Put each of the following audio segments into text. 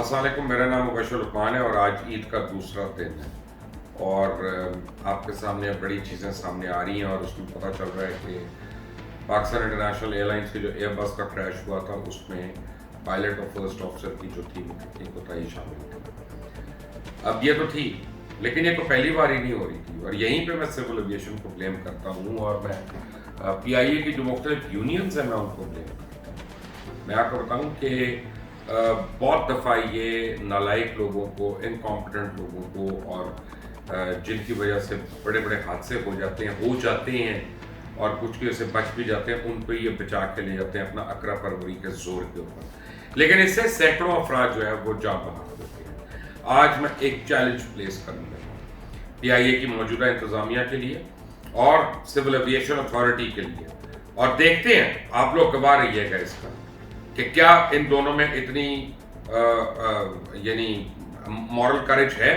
अस्सलाम वालेकुम, मेरा नाम मुबशर लुकमान है और आज ईद का दूसरा दिन है और आपके सामने बड़ी चीज़ें सामने आ रही हैं और उसमें पता चल रहा है कि पाकिस्तान इंटरनेशनल एयरलाइंस की जो एयरबस का क्रैश हुआ था उसमें पायलट और फर्स्ट ऑफिसर की जो थी एक कोताही शामिल थी। अब ये तो थी, लेकिन ये तो पहली बार ही नहीं हो रही थी और यहीं पे मैं सिविल एविएशन को ब्लेम करता हूँ और मैं PIA की जो मुख्तलिफ यूनियंस हैं मैं उनको ब्लेम करता हूँ। मैं आपको बताऊँ कि बहुत दफ़ा ये नालायक लोगों को, इनकॉम्पिटेंट लोगों को और जिनकी वजह से बड़े बड़े हादसे हो जाते हैं और कुछ के से बच भी जाते हैं, उन पे ये बचा के ले जाते हैं अपना अकरा परवरी के जोर के ऊपर, लेकिन इससे सैकड़ों अफराद जो है वो जान बहाल होते हैं। आज मैं एक चैलेंज प्लेस करने लगा हूँ PIA की मौजूदा इंतज़ामिया के लिए और सिविल एविएशन अथॉरिटी के लिए, और देखते हैं आप लोग गवाह रहिएगा इसका कि क्या इन दोनों में इतनी यानी मॉरल करेज है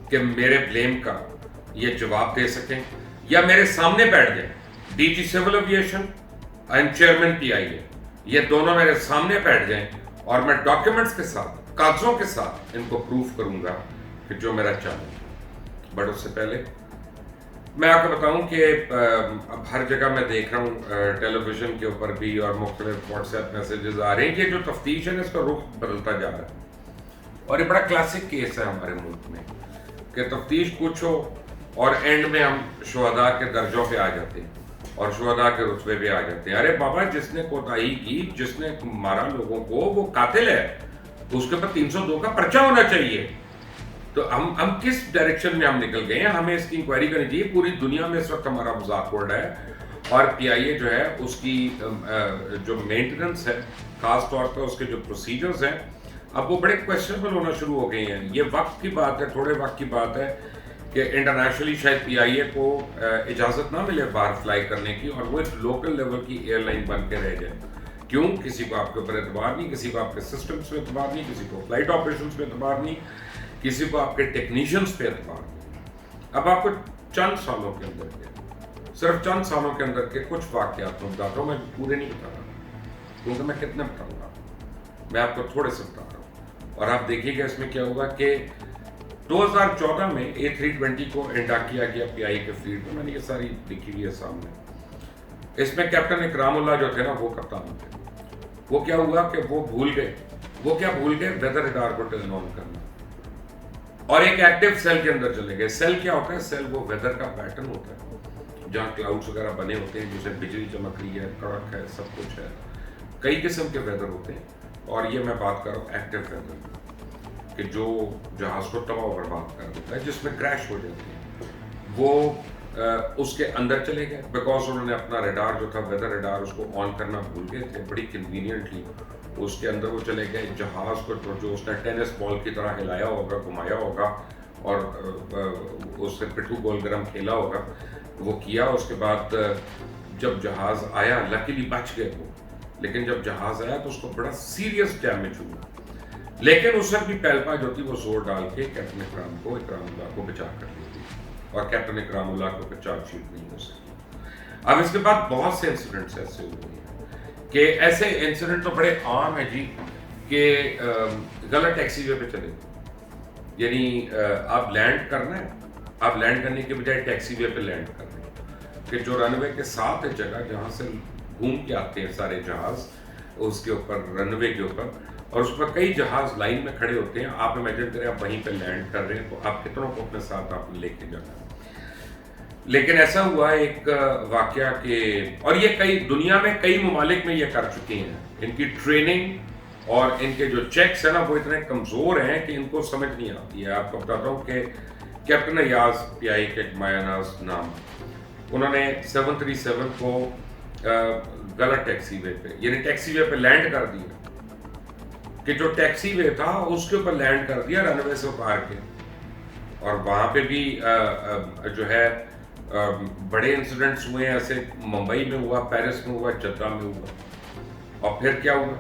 कि मेरे ब्लेम का ये जवाब दे सकें या मेरे सामने बैठ जाए। DG civil aviation and chairman PIA ये दोनों मेरे सामने बैठ जाएं और मैं डॉक्यूमेंट्स के साथ, कागजों के साथ इनको प्रूफ करूंगा कि जो मेरा चैलेंज है। बट उससे पहले मैं आपको बताऊं कि अब हर जगह मैं देख रहा हूं टेलीविजन के ऊपर भी और मुख्तलिफ व्हाट्सएप मैसेजेस आ रहे हैं कि जो तफ्तीश है इसका रुख बदलता जा रहा है और ये बड़ा क्लासिक केस है हमारे मुल्क में कि तफ्तीश कुछ हो और एंड में हम शुहदा के दर्जों पे आ जाते हैं और शुहदा के रुतबे पे आ जाते हैं। अरे बाबा, जिसने कोताही की, जिसने मारा लोगों को, वो कातिल है, उसके ऊपर 302 का पर्चा होना चाहिए। तो हम किस डायरेक्शन में हम निकल गए हैं? हमें इसकी इंक्वायरी करनी चाहिए। पूरी दुनिया में इस वक्त हमारा मजाक उड़ रहा है और PIA जो है उसकी जो मेंटेनेंस है, खास तौर पर उसके जो प्रोसीजर्स हैं, अब वो बड़े क्वेश्चनेबल होना शुरू हो गए हैं। ये वक्त की बात है, थोड़े वक्त की बात है कि इंटरनेशनली शायद PIA को इजाज़त ना मिले बाहर फ्लाई करने की और वो एक लोकल लेवल की एयरलाइन बन के रह जाए। क्यों? किसी को आपके ऊपर एतबार नहीं, किसी को आपके सिस्टम्स पे एतबार नहीं, किसी को फ्लाइट ऑपरेशंस पे एतबार नहीं, किसी को आपके टेक्नीशियंस पे एतबार नहीं। अब आपको चंद सालों के अंदर के, सिर्फ चंद सालों के अंदर के कुछ वाक़यात में बताता हूँ, मैं पूरे नहीं बता रहा क्योंकि मैं कितने बताऊँगा, मैं आपको थोड़े से बता रहा हूँ और आप देखिएगा इसमें क्या होगा कि 2014 में A320 को इंडाक किया गया PIA के फ्लीट में। मैंने ये सारी लिखी हुई है सामने। इसमें कैप्टन इकरामुल्लाह जो थे ना, वो कप्तान थे। वो क्या हुआ कि वो भूल गए वेदर रडार को टर्न ऑन करना और एक एक्टिव सेल के अंदर चले गए। सेल क्या होता है? सेल वो वेदर का पैटर्न होता है जहाँ क्लाउड्स वगैरह बने होते हैं, जैसे बिजली चमक रही है, कड़क है, सब कुछ है, कई किस्म के वेदर होते हैं। और ये मैं बात कर रहा हूँ एक्टिव वेदर कि जो जहाज को तबाह बर्बाद कर देता है, जिसमें क्रैश हो जाती है। वो उसके अंदर चले गए बिकॉज उन्होंने अपना रडार जो था, वेदर रडार, उसको ऑन करना भूल गए थे बड़ी कन्वीनियंटली। उसके अंदर वो चले गए, जहाज को जो उसने टेनिस बॉल की तरह हिलाया होगा, घुमाया होगा और उससे पिट्ठू गोल गरम खेला होगा, वो किया। उसके बाद जब जहाज आया, लकीली बच गए वो, लेकिन जब जहाज आया तो उसको बड़ा सीरियस डैमेज हुआ। लेकिन उस वक्त भी पहलपा जो थी वो जोर डाल के कैप्टन इकरामुल्लाह को बचा कर ली थी और कैप्टन इकरामुल्लाह को फिर चार्जशीट नहीं हो सकी। अब इसके बाद बहुत से इंसिडेंट्स ऐसे हुए हैं कि ऐसे इंसिडेंट तो बड़े आम है जी कि गलत टैक्सीवे पे चले, यानी आप लैंड करना है, आप लैंड करने के बजाय टैक्सीवे पे लैंड कर रहे हैं कि जो रनवे के साथ है जगह जहाँ से घूम के आते हैं सारे जहाज, उसके ऊपर रनवे के ऊपर, और उस पर कई जहाज लाइन में खड़े होते हैं। आप इमेजिन करें आप वहीं पे लैंड कर रहे हैं तो आप कितनों को अपने साथ आपने लेके जाना है। लेकिन ऐसा हुआ एक वाकया के, और ये कई दुनिया में कई ममालिक में ये कर चुके हैं, इनकी ट्रेनिंग और इनके जो चेक्स है ना वो इतने कमज़ोर हैं कि इनको समझ नहीं आती है। आपको बताता हूँ कि कैप्टन अयाज PIA के मायानाज नाम, उन्होंने 737 को गलत टैक्सीवे पे, यानी टैक्सीवे पे लैंड कर दिया कि जो टैक्सीवे था उसके ऊपर लैंड कर दिया रनवे से उतार के, और वहाँ पे भी जो है बड़े इंसिडेंट्स हुए हैं। ऐसे मुंबई में हुआ, पेरिस में हुआ, जद्दा में हुआ। और फिर क्या हुआ?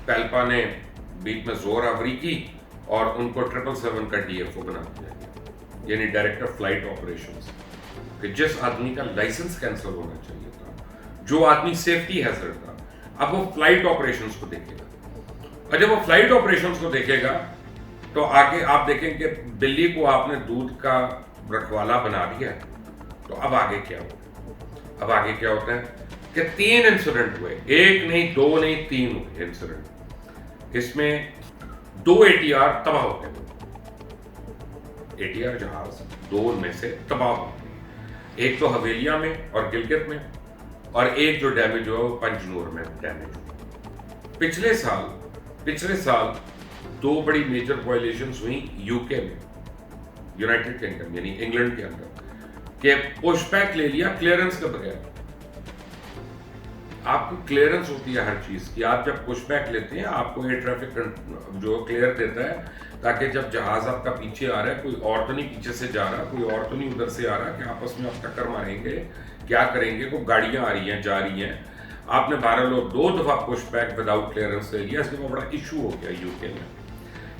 पहलपा ने बीच में जोर आवरी की और उनको 777 का DFO बना दिया, यानी डायरेक्टर फ्लाइट ऑपरेशंस, कि जिस आदमी का लाइसेंस कैंसिल होना चाहिए था, जो आदमी सेफ्टी हैजर्ड था, अब वो फ्लाइट ऑपरेशंस को देखेगा। اور جب وہ فلائٹ آپریشنز کو دیکھے گا تو آگے آپ دیکھیں کہ بلی کو آپ نے دودھ کا رکھوالا بنا دیا، تو اب آگے کیا ہوتا ہے؟ اب آگے کیا ہوتا ہے کہ 3 انسیڈنٹ ہوئے، 1 نہیں 2 نہیں 3 ہوئے انسیڈنٹ، اس میں 2 ATR تباہ ہو گئے، ATR جہاز 2 میں سے تباہ ہو گئے، ایک تو حویلیہ میں اور گلگت میں، اور ایک جو ڈیمیج ہوا وہ پنجنور میں ڈیمیج ہوا۔ پچھلے سال 2 بڑی میجر وائلیشنز ہوئیں UK میں، یونائٹڈ کنگڈم یعنی انگلینڈ کے اندر، کہ پش بیک لے لیا کلیئرنس کے بغیر۔ آپ کو کلیئرنس ہوتی ہے ہر چیز کی، آپ جب پش بیک لیتے ہیں آپ کو ایئر ٹریفک جو کلیئر دیتا ہے، تاکہ جب جہاز آپ کا پیچھے آ رہا ہے، کوئی اور تو نہیں پیچھے سے جا رہا، کوئی اور تو نہیں ادھر سے آ رہا کہ آپس میں آپ ٹکر ماریں گے، کیا کریں گے، کوئی گاڑیاں آ رہی ہیں جا رہی ہیں۔ آپ نے 12 لوگ 2 دفعہ پش بیک وداؤٹ کلیئرنس لے لیا، اس کے بڑا ایشو ہو گیا UK میں۔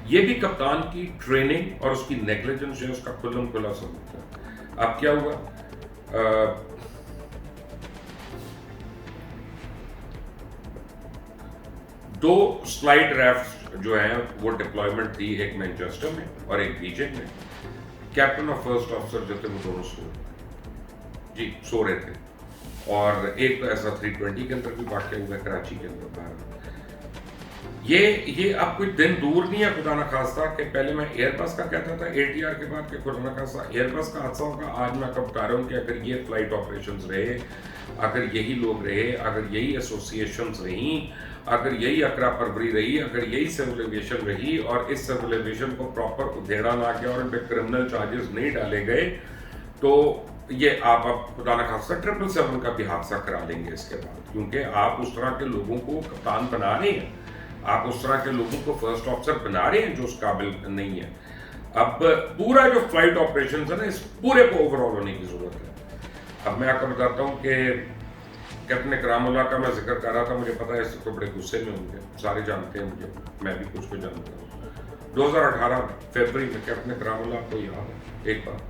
یہ بھی کپتان کی ٹریننگ اور اس کی نیگلیجنس ہے، اس کا کھلم کھلا ثبوت ہے۔ اب کیا ہوا، 2 سلائڈ رافٹ جو ہیں وہ ڈپلائمنٹ تھی، ایک مینچسٹر میں اور ایک بیجنگ میں۔ کیپٹن اور فرسٹ آفیسر جو تھے وہ دونوں سو رہے تھے، اور ایک تو ایسا 320 کے اندر بھی واقع ہوا ہے کراچی کے اندر باہر۔ یہ اب کوئی دن دور نہیں ہے خدا نخواستہ کہ پہلے میں ایئر بس کا کہتا تھا ATR کے بعد کہ خدا نخواستہ ایئر بس کا حادثہ ہوگا۔ آج میں آپ کو بتا رہا ہوں کہ اگر یہ فلائٹ آپریشنز رہے، اگر یہی لوگ رہے، اگر یہی ایسوسیشنز رہیں، اگر یہی 11 فروری رہی، اگر یہی سول ایویشن رہی، اور اس سول ایویشن کو پراپر ادھیڑا نہ کیا اور ان پہ کرمنل چارجز نہیں ڈالے گئے، تو یہ آپ اب خدا نخواستہ 777 کا بھی حادثہ کرا لیں گے اس کے بعد، کیونکہ آپ اس طرح کے لوگوں کو کپتان بنا رہے ہیں، آپ اس طرح کے لوگوں کو فرسٹ آفیسر بنا رہے ہیں جو اس قابل نہیں ہے۔ اب پورا جو فلائٹ آپریشنز ہے نا، اس پورے کو اوور آل ہونے کی ضرورت ہے۔ اب میں آپ کو بتاتا ہوں کہ کیپٹن اکرام اللہ کا میں ذکر کر رہا تھا، مجھے پتا ہے اس کو بڑے غصے میں ہوں گے، سارے جانتے ہیں مجھے، میں بھی کچھ کو جانتا ہوں۔ 2018 فروری میں کیپٹن اکرام اللہ کو یاد ہے، ایک بار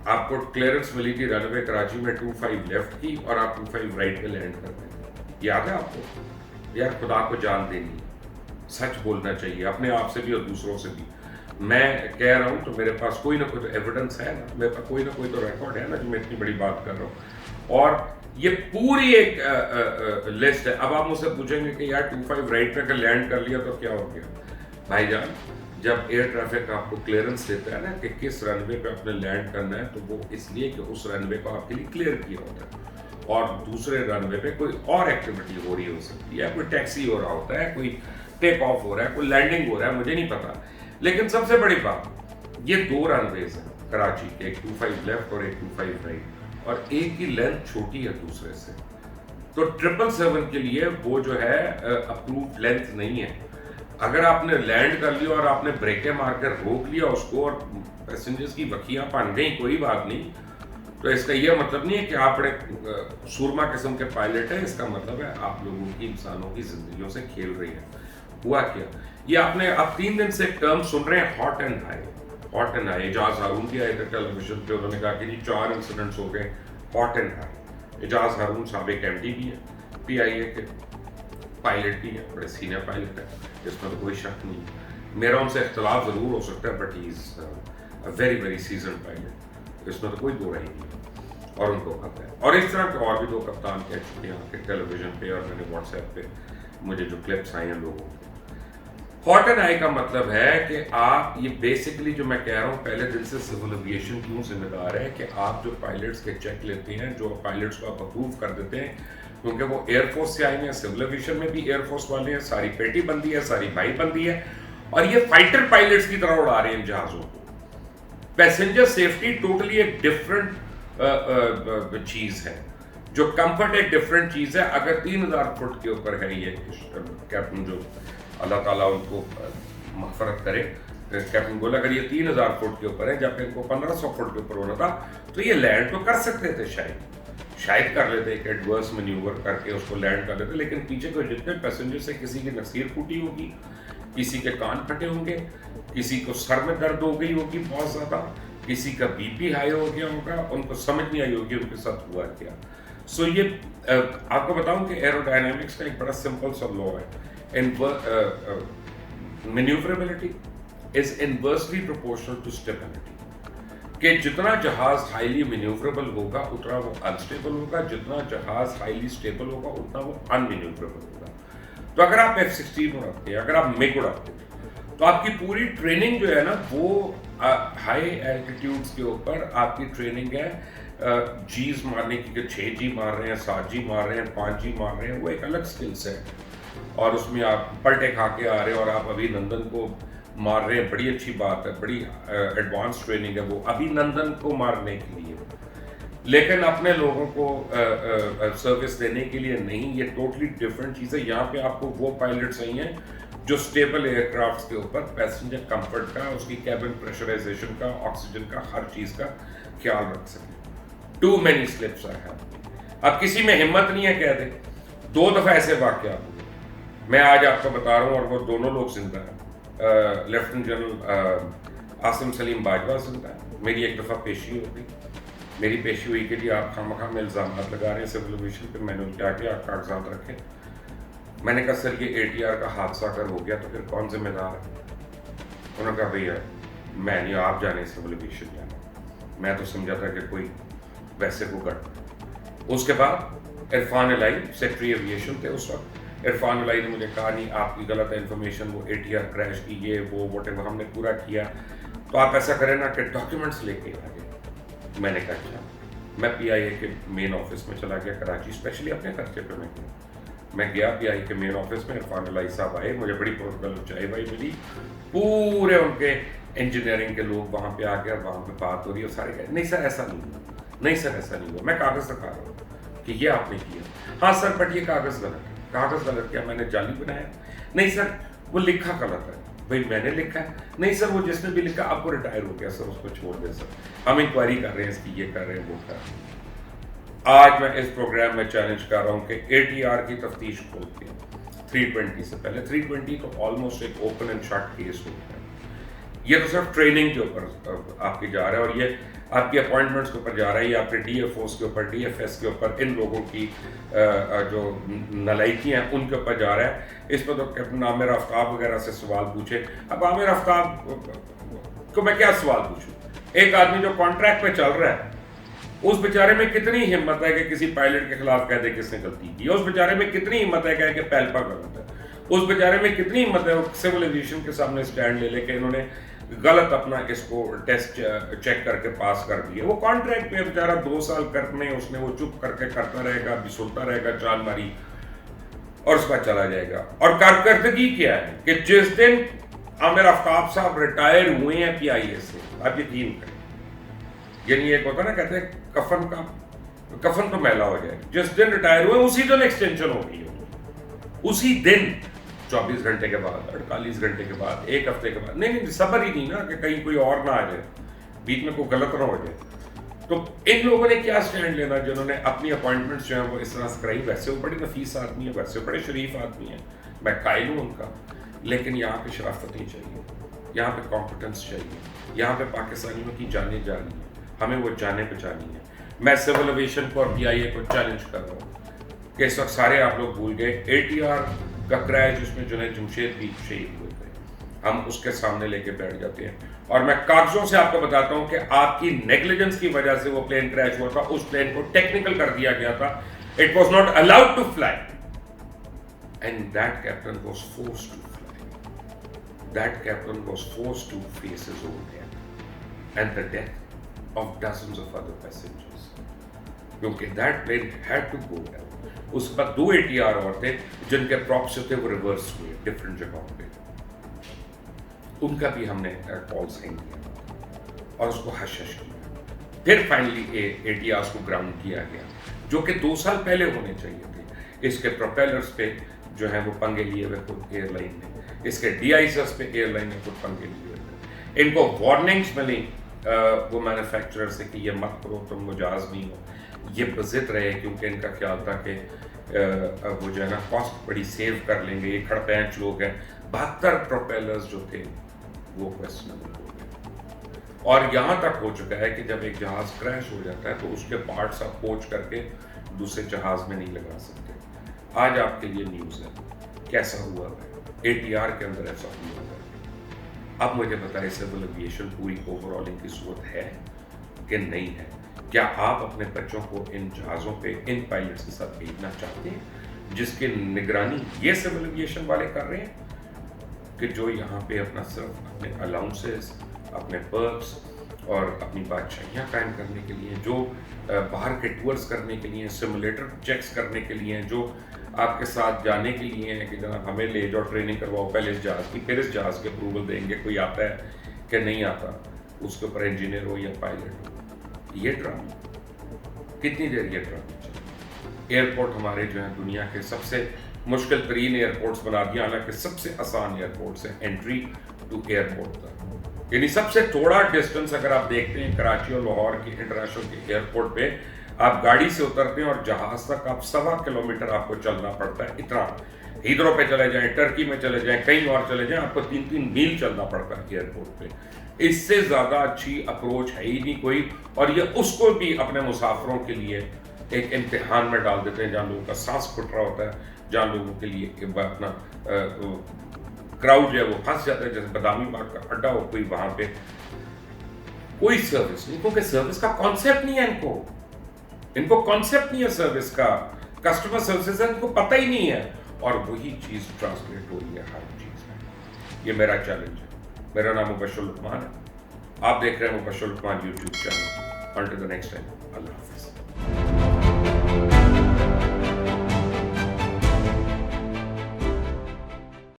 آپ کو کلیئرنس ملی تھی رن وے کراچی میں 25 لیفٹ کی، اور آپ 25 رائٹ پہ لینڈ کرتے تھے، یاد ہے آپ کو؟ یار خدا کو جان دینی ہے، سچ بولنا چاہیے اپنے آپ سے بھی اور دوسروں سے بھی۔ میں کہہ رہا ہوں تو میرے پاس کوئی نہ کوئی تو ایویڈنس ہے نا، میرے پاس کوئی نہ کوئی تو ریکارڈ ہے نا، جو میں اتنی بڑی بات کر رہا ہوں۔ اور یہ پوری ایک لسٹ ہے۔ اب آپ مجھ سے پوچھیں گے کہ یار 25 رائٹ پہ اگر لینڈ کر لیا تو کیا ہو گیا؟ بھائی جان، جب ایئر ٹریفک آپ کو کلیئرنس دیتا ہے نا کہ کس رن وے پہ آپ نے لینڈ کرنا ہے، تو وہ اس لیے کہ اس رن وے کو آپ کے لیے کلیئر کیا ہوتا ہے، اور دوسرے رن وے پہ کوئی اور ایکٹیویٹی ہو رہی ہو سکتی ہے، کوئی ٹیکسی ہو رہا ہوتا ہے، کوئی ٹیک آف ہو رہا ہے، کوئی لینڈنگ ہو رہا ہے، مجھے نہیں پتا۔ لیکن سب سے بڑی بات، یہ 2 رن ویز ہیں کراچی کے، ایک 25 لیفٹ اور ایک 25 رائٹ، اور ایک کی لینتھ چھوٹی ہے دوسرے سے، تو 777 کے لیے وہ جو ہے اپرووڈ لینتھ نہیں ہے۔ اگر آپ نے لینڈ کر لیا اور آپ نے بریکیں مار کر روک لیا اس کو، اور پیسنجرز کی وکیاں بن گئیں، کوئی بات نہیں، تو اس کا یہ مطلب نہیں ہے کہ آپ بڑے سورما قسم کے پائلٹ ہیں، اس کا مطلب ہے آپ لوگوں کی، انسانوں کی زندگیوں سے کھیل رہی ہے۔ ہوا کیا، یہ آپ نے اب 3 دن سے ایک ٹرم سن رہے ہیں، hot and high, hot and high. Ejaz Haroon بھی آئے تھے ٹیلی ویژن پہ، انہوں نے کہا کہ جی 4 انسیڈنٹس ہو گئے، hot and high. Ejaz Haroon سابق MD بھی ہے، PIA کے پائلٹ بھی ہیں، بڑے سینئر پائلٹ ہیں، اس میں تو کوئی شک نہیں ہے۔ میرا ان سے اختلاف ضرور ہو سکتا ہے، but he is very very seasoned pilot, اس میں تو کوئی دو رائے نہیں، اور ان کو پتہ ہے۔ اور اس طرح کے اور بھی 2 کپتان کہہ چکے ہیں کہ ٹیلی ویژن پہ، اور میں نے واٹس ایپ پہ مجھے جو کلپس آئے ہیں لوگوں کے۔ ہاٹ اینڈ ہائی کا مطلب ہے کہ آپ، یہ بیسکلی جو میں کہہ رہا ہوں، پہلے دن سے سول ایویشن کیوں ذمہ دار ہے کہ آپ جو پائلٹس کے چیک لیتے ہیں، جو پائلٹس کو آپ اپروو کر دیتے ہیں، کیونکہ وہ ایئر فورس سے آئے ہیں، سول ایویشن میں بھی ایئر فورس والے ہیں، ساری پیٹی بندی ہے، ساری بھائی بندی ہے، اور یہ فائٹر پائلٹس کی طرح اڑا رہے ہیں جہازوں کو۔ پیسنجر سیفٹی ٹوٹلی ایک ڈفرنٹ چیز ہے، جو کمفرٹ ایک ڈفرنٹ چیز ہے۔ اگر 3000 فٹ کے اوپر ہے یہ کیپٹن، جو اللہ تعالیٰ ان کو مغفرت کرے، کیپٹن بولا اگر یہ 3000 فٹ کے اوپر ہے، جب ان کو 1500 فٹ کے اوپر ہونا تھا تو یہ لینڈ تو کر سکتے تھے، شاید کر لیتے، ایک ایڈورس مینیور کر کے اس کو لینڈ کر لیتے، لیکن پیچھے کو جتنے پیسنجر سے کسی کی نصیر پھوٹی ہوگی، کسی کے کان پھٹے ہوں گے، کسی کو سر میں درد ہو گئی ہوگی بہت زیادہ، کسی کا BP ہائی ہو گیا ہوگا، ان کو سمجھ نہیں آئی ہوگی ان کے ساتھ ہوا کیا۔ سو یہ آپ کو بتاؤں کہ ایرو ڈائنامکس کا ایک بڑا سمپل سا لا ہے manoeuvrability is inversely proportional to stability, कि जितना जहाज हाईली मैन्यूवरेबल होगा उतना वो अनस्टेबल होगा, जितना जहाज हाईली स्टेबल होगा उतना वो अनमैन्यूवरेबल होगा। तो अगर आप F-16 उड़ाते हैं, अगर आप मिग उड़ाते हैं, तो आपकी पूरी ट्रेनिंग जो है ना वो हाई एल्टीट्यूड्स के ऊपर आपकी ट्रेनिंग है जीज मारने की, कि 6G मार रहे हैं, 7G मार रहे हैं, 5G मार रहे हैं, वो एक अलग स्किल सेट है। और उसमें आप पलटे खा के आ रहे हैं और आप अभिनंदन को मार रहे हैं, बड़ी अच्छी बात है, बड़ी एडवांस ट्रेनिंग है वो अभिनंदन को मारने के लिए, लेकिन अपने लोगों को सर्विस देने के लिए नहीं। ये टोटली डिफरेंट चीज़ है। यहाँ पे आपको वो पायलट चाहिए जो स्टेबल एयरक्राफ्ट के ऊपर पैसेंजर कंफर्ट का, उसकी कैबिन प्रेशराइजेशन का, ऑक्सीजन का, हर चीज़ का ख्याल रख सके। Too many slips I have. अब किसी में हिम्मत नहीं है कह दे। 2 दफ़ा ऐसे वाक़यात हुए, मैं आज आपको बता रहा हूँ, और वो दोनों लोग जिंदा हैं। लेफ्टिनेंट जनरल आसिम सलीम बाजवा जिंदा है। मेरी एक दफ़ा पेशी हो गई, मेरी पेशी हुई कि जी आप खामखा में इल्ज़ाम लगा रहे हैं सिविल एविएशन पे। मैंने क्या किया, कागजात रखे। मैंने कहा सर ये ATR का हादसा अगर हो गया तो फिर कौन जिम्मेदार है? उन्होंने कहा भैया मैं नहीं, आप जाने सिविल एविएशन जाना। मैं तो समझा था कि कोई वैसे को कर। उसके बाद इरफान अलाई सेक्रेटरी एविएशन थे उस वक्त। इरफान अलाई ने मुझे कहा नहीं आपकी गलत है इन्फॉर्मेशन, वो ATR क्रैश की, ये वो वोटेवर हमने पूरा किया, तो आप ऐसा करें ना कि डॉक्यूमेंट्स लेके आ गए। मैंने कहा अच्छा। मैं PIA के मेन ऑफिस में चला गया कराची, स्पेशली अपने खर्चे पे मैं गया PIA के मेन ऑफिस में। इरफान अलाई साहब आए, मुझे बड़ी प्रोटोकॉल चाय भाई मिली, पूरे उनके इंजीनियरिंग के लोग वहाँ पे आ गए, वहाँ पे बात हो रही है, सारे कहे नहीं सर ऐसा नहीं हुआ, नहीं सर ऐसा नहीं हुआ। मैं कागज़ दिखा रहा हूँ कि ये आपने किया। हाँ सर बट ये कागज़ गलत है। कागज़ गलत क्या, मैंने जाली बनाया? नहीं सर वो लिखा गलत है। भाई मैंने लिखा है? नहीं सर वो जिसने भी लिखा आपको रिटायर हो गया सर, उसको छोड़ दे सर, हम इंक्वायरी कर रहे हैं इसकी, ये कर रहे हैं, वो कर रहे हैं। आज मैं इस प्रोग्राम में चैलेंज कर रहा हूँ कि ATR की तफ्तीश खोलते हैं 320 से पहले। 320 तो ऑलमोस्ट एक ओपन एंड शट केस होता है। ये तो सिर्फ ट्रेनिंग के ऊपर आपकी जा रहा है, और ये आपकी अपॉइंटमेंट्स के ऊपर जा रहा है, ये आपके DFOs के ऊपर, DFS के ऊपर, इन लोगों की जो नलायकियाँ हैं उनके ऊपर जा रहा है। इस पर तो कैप्टन आमिर आफ्ताब वगैरह से सवाल पूछे। अब आमिर आफ्ताब को मैं क्या सवाल पूछूं? एक आदमी जो कॉन्ट्रैक्ट पे चल रहा है, उस बेचारे में कितनी हिम्मत है कि किसी पायलट के खिलाफ कह दे किसने गलती की? उस बेचारे में कितनी हिम्मत है कह के पैल्पा गलत है? उस बेचारे में कितनी हिम्मत है सिविल एविएशन के सामने स्टैंड ले लेके इन्होंने गलत अपना इसको टेस्ट चेक करके पास कर दिया? वो कॉन्ट्रैक्ट पे बेचारा 2 साल करने उसने वो चुप करके करता रहेगा, बिसुलता रहेगा, चाल मारी और उसका चला जाएगा। और कारकर्दगी क्या है कि जिस दिन आमिर आफ्ताब साहब रिटायर हुए हैं PIA से, आप यकीन करें, यानी एक होता ना कहते हैं कफन तो मैला हो जाए, जिस दिन रिटायर हुए उसी दिन एक्सटेंशन हो गई, उसी दिन 24 घंटे के बाद, 48 घंटे के बाद, 1 हफ्ते के बाद। नहीं सबर ही नहीं ना कि कहीं कोई और ना आ जाए, बीच में कोई गलत ना हो जाए। तो इन लोगों ने क्या स्टैंड लेना जिन्होंने अपनी अपॉइंटमेंट्स जो है वो इस तरह से कराई? वैसे वो बड़े नफीस आदमी है, वैसे बड़े शरीफ आदमी है, मैं कायल हूँ उनका, लेकिन यहाँ पे शराफत नहीं चाहिए, यहाँ पे कॉम्पिटेंस चाहिए, यहाँ पे पाकिस्तानियों की जानें जा रही हैं, हमें वो जाने बचानी है। मैं सिविल एविएशन को और PIA को चैलेंज कर रहा हूँ कि इस वक्त सारे आप लोग भूल गए ATR का क्रैश जिसमें जुनैद जमशेद भी शहीद हुए थे, हम उसके सामने लेके बैठ जाते हैं। और मैं कागजों से आपको बताता हूं कि आपकी नेग्लिजेंस की वजह से वो प्लेन क्रैश हुआ था। उस प्लेन को टेक्निकल कर दिया गया था, it was not allowed to fly, and that captain was forced to fly, that captain was forced to face his own death and the death of dozens of other passengers, क्योंकि that plane had to go down. उस पर 2 ATR और थे जिनके props थे वो reverse हुए different जगहों पे, उनका भी हमने कॉल साइन किया और उसको हश किया। फिर फाइनली ATRs को ग्राउंड किया गया, जो कि 2 साल पहले होने चाहिए थे। इसके प्रोपेलर्स पे जो है वो पंगे लिए हुए खुद एयरलाइन ने, इसके DISs पे एयरलाइन ने खुद पंगे लिए हुए। इनको वार्निंग्स मिली वो मैन्युफैक्चरर से कि ये मत करो, तुम मुजाज नहीं हो। ये बजिद रहे क्योंकि इनका ख्याल था कि वो जो है ना कॉस्ट बड़ी सेव कर लेंगे, ये खड़पैंच लोग हैं। 72 प्रोपेलर्स जो थे वो क्वेश्चनेबल हो गए, और यहाँ तक हो चुका है कि जब एक जहाज क्रैश हो जाता है तो उसके पार्ट्स आप पोंछ करके दूसरे जहाज में नहीं लगा सकते। आज आपके लिए न्यूज़ है कैसा हुआ है, ATR के अंदर ऐसा हुआ है। अब मुझे बताइए सिविल एविएशन पूरी ओवरऑलिंग की सूरत है कि नहीं है? क्या आप अपने बच्चों को इन जहाज़ों पे इन पायलट्स के साथ भेजना चाहते हैं जिसकी निगरानी ये सिविल एविएशन वाले कर रहे हैं, कि जो यहाँ पे अपना सिर्फ अपने अलाउंसेस, अपने पर्क्स और अपनी बादशाहियाँ कायम करने के लिए, जो बाहर के टूर्स करने के लिए, सिमुलेटर चेक्स करने के लिए, जो आपके साथ जाने के लिए हैं कि जनाब हमें ले जाओ, ट्रेनिंग करवाओ पहले इस जहाज़ की, फिर इस जहाज़ के अप्रूवल देंगे, कोई आता है कि नहीं आता, उसके ऊपर इंजीनियर हो या पायलट हो। ये ड्रामा कितनी देर ये ड्रामा चले? एयरपोर्ट हमारे जो है दुनिया के सबसे मुश्किल तरीन एयरपोर्ट्स बना दिया, हालांकि सबसे आसान एयरपोर्ट्स है एंट्री टू एयरपोर्ट तक। यानी सबसे थोड़ा डिस्टेंस अगर आप देखते हैं कराची और लाहौर के इंटरनेशनल के एयरपोर्ट पे, आप गाड़ी से उतरते हैं और जहाज तक आप 1.25 किलोमीटर आपको चलना पड़ता है। इतना हीथ्रो पे चले जाएं, टर्की में चले जाएं, कहीं और चले जाएं, आपको 3-3 मील चलना पड़ता है एयरपोर्ट पे। इससे ज़्यादा अच्छी अप्रोच है ही नहीं कोई, और ये उसको भी अपने मुसाफिरों के लिए एक इम्तिहान में डाल देते हैं, जहाँ लोगों का सांस फुट रहा होता है, जहाँ लोगों के लिए अपना क्राउड जो है वो फंस जाता है, जैसे बदामी बाग का अड्डा हो कोई, वहाँ पे कोई सर्विस नहीं, क्योंकि सर्विस का कॉन्सेप्ट नहीं है इनको कॉन्सेप्ट नहीं है सर्विस का, कस्टमर सर्विस इनको पता ही नहीं है, और वही चीज़ ट्रांसलेट हो रही है हर चीज़ में। ये मेरा चैलेंज है। मेरा नाम मुबश्शिर लुकमान है, आप देख रहे हैं Mubashir Luqman YouTube channel. Until the next time, Allah Hafiz.